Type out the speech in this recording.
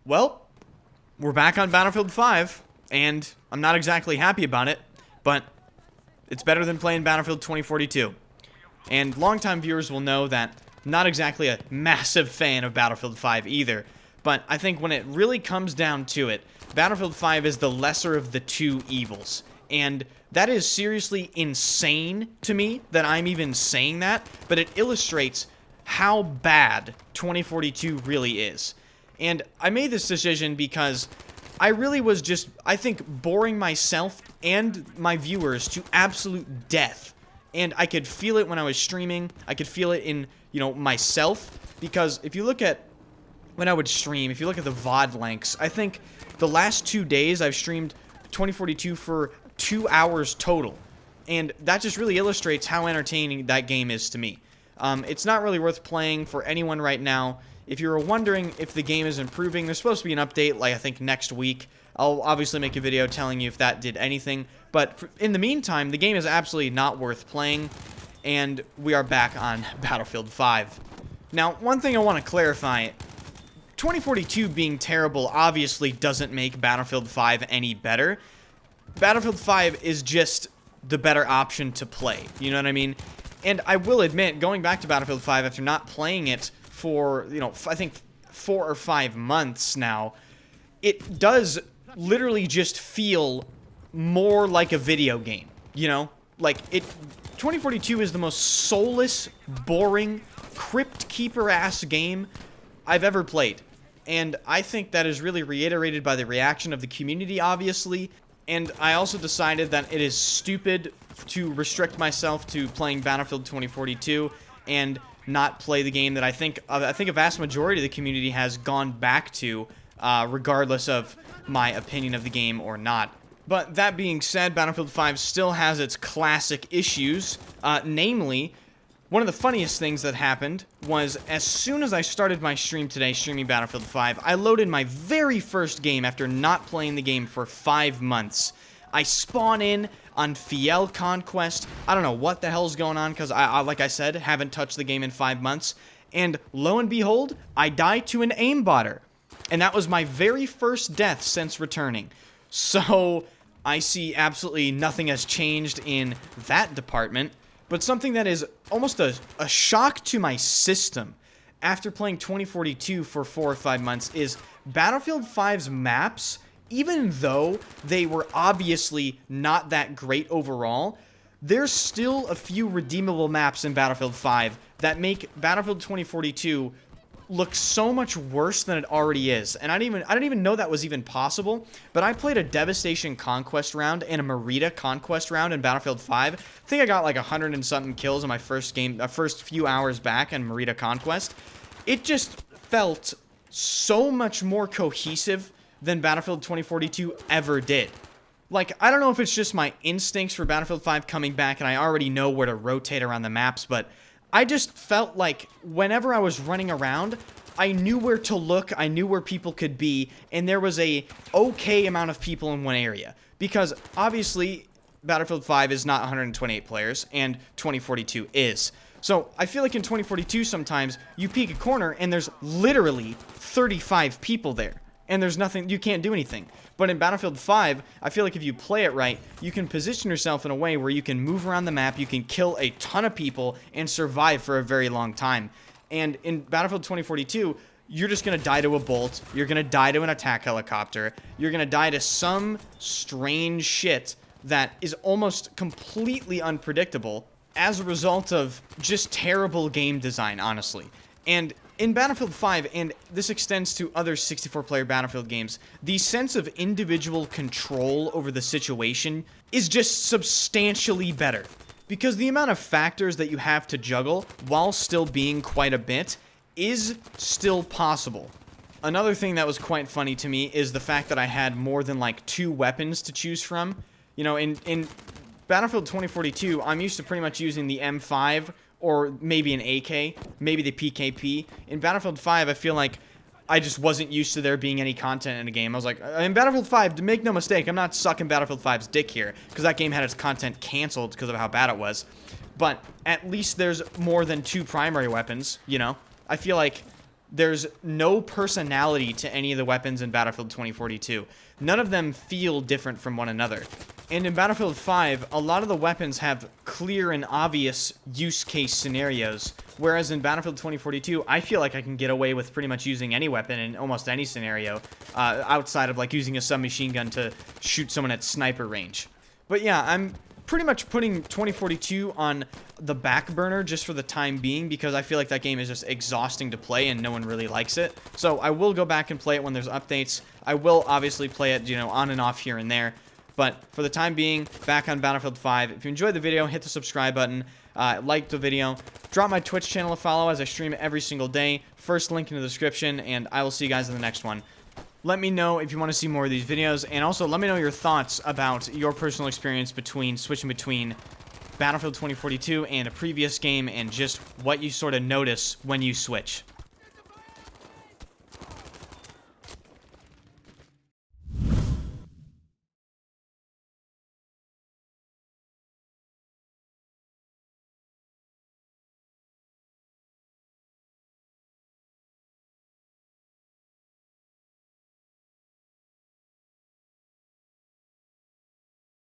Well, we're back on Battlefield 5, and I'm not exactly happy about it, but it's better than playing Battlefield 2042. And longtime viewers will know that I'm not exactly a massive fan of Battlefield 5 either, but I think when it really comes down to it, Battlefield 5 is the lesser of the two evils. And that is seriously insane to me that I'm even saying that, but it illustrates how bad 2042 really is. And I made this decision because I really was just, I think, boring myself and my viewers to absolute death. And I could feel it when I was streaming. I could feel it in, myself. Because if you look at when I would stream, if you look at the VOD lengths, I think the last 2 days I've streamed 2042 for 2 hours total. And that just really illustrates how entertaining that game is to me. It's not really worth playing for anyone right now. If you were wondering if the game is improving, there's supposed to be an update, I think next week. I'll obviously make a video telling you if that did anything. But in the meantime, the game is absolutely not worth playing. And we are back on Battlefield 5. Now, one thing I want to clarify. 2042 being terrible obviously doesn't make Battlefield 5 any better. Battlefield 5 is just the better option to play. You know what I mean? And I will admit, going back to Battlefield 5 after not playing it for, I think 4 or 5 months now, it does literally just feel more like a video game, 2042 is the most soulless, boring, crypt keeper-ass game I've ever played. And I think that is really reiterated by the reaction of the community, obviously. And I also decided that it is stupid to restrict myself to playing Battlefield 2042 and not play the game that I think a vast majority of the community has gone back to, regardless of my opinion of the game or not. But that being said, Battlefield 5 still has its classic issues, namely, one of the funniest things that happened was as soon as I started my stream today, streaming Battlefield 5, I loaded my very first game after not playing the game for 5 months. I spawn in on VIII Conquest. I don't know what the hell's going on because I, like I said, haven't touched the game in 5 months. And lo and behold, I die to an aimbotter. And that was my very first death since returning. So I see absolutely nothing has changed in that department. But something that is almost a shock to my system after playing 2042 for 4 or 5 months is Battlefield 5's maps, even though they were obviously not that great overall, there's still a few redeemable maps in Battlefield 5 that make Battlefield 2042 look so much worse than it already is. And I didn't even know that was even possible, but I played a Devastation Conquest round and a Merida Conquest round in Battlefield 5. I think I got like 100 and something kills in my first game, first few hours back in Merida Conquest. It just felt so much more cohesive than Battlefield 2042 ever did. I don't know if it's just my instincts for Battlefield 5 coming back and I already know where to rotate around the maps, but I just felt like whenever I was running around, I knew where to look, I knew where people could be, and there was a okay amount of people in one area. Because obviously, Battlefield 5 is not 128 players, and 2042 is. So I feel like in 2042 sometimes, you peek a corner and there's literally 35 people there. And there's nothing, you can't do anything. But in Battlefield 5, I feel like if you play it right, you can position yourself in a way where you can move around the map, you can kill a ton of people, and survive for a very long time. And in Battlefield 2042, you're just going to die to a bolt, you're going to die to an attack helicopter, you're going to die to some strange shit that is almost completely unpredictable as a result of just terrible game design, honestly. And in Battlefield 5, and this extends to other 64-player Battlefield games, the sense of individual control over the situation is just substantially better. Because the amount of factors that you have to juggle, while still being quite a bit, is still possible. Another thing that was quite funny to me is the fact that I had more than 2 weapons to choose from. In Battlefield 2042, I'm used to pretty much using the M5, or maybe an AK, maybe the PKP. In Battlefield 5, I feel like I just wasn't used to there being any content in a game. I was like, in Battlefield 5, to make no mistake, I'm not sucking Battlefield 5's dick here, because that game had its content canceled because of how bad it was. But at least there's more than 2 primary weapons, I feel like There's no personality to any of the weapons in Battlefield 2042. None of them feel different from one another. And in Battlefield 5, a lot of the weapons have clear and obvious use case scenarios, whereas in Battlefield 2042, I feel like I can get away with pretty much using any weapon in almost any scenario, outside of like using a submachine gun to shoot someone at sniper range. But yeah, I'm pretty much putting 2042 on the back burner just for the time being, because I feel like that game is just exhausting to play and no one really likes it. So I will go back and play it when there's updates. I will obviously play it, on and off here and there. But for the time being, back on Battlefield 5. If you enjoyed the video, hit the subscribe button, like the video, drop my Twitch channel a follow as I stream every single day. First link in the description, and I will see you guys in the next one. Let me know if you want to see more of these videos, and also let me know your thoughts about your personal experience switching between Battlefield 2042 and a previous game, and just what you sort of notice when you switch.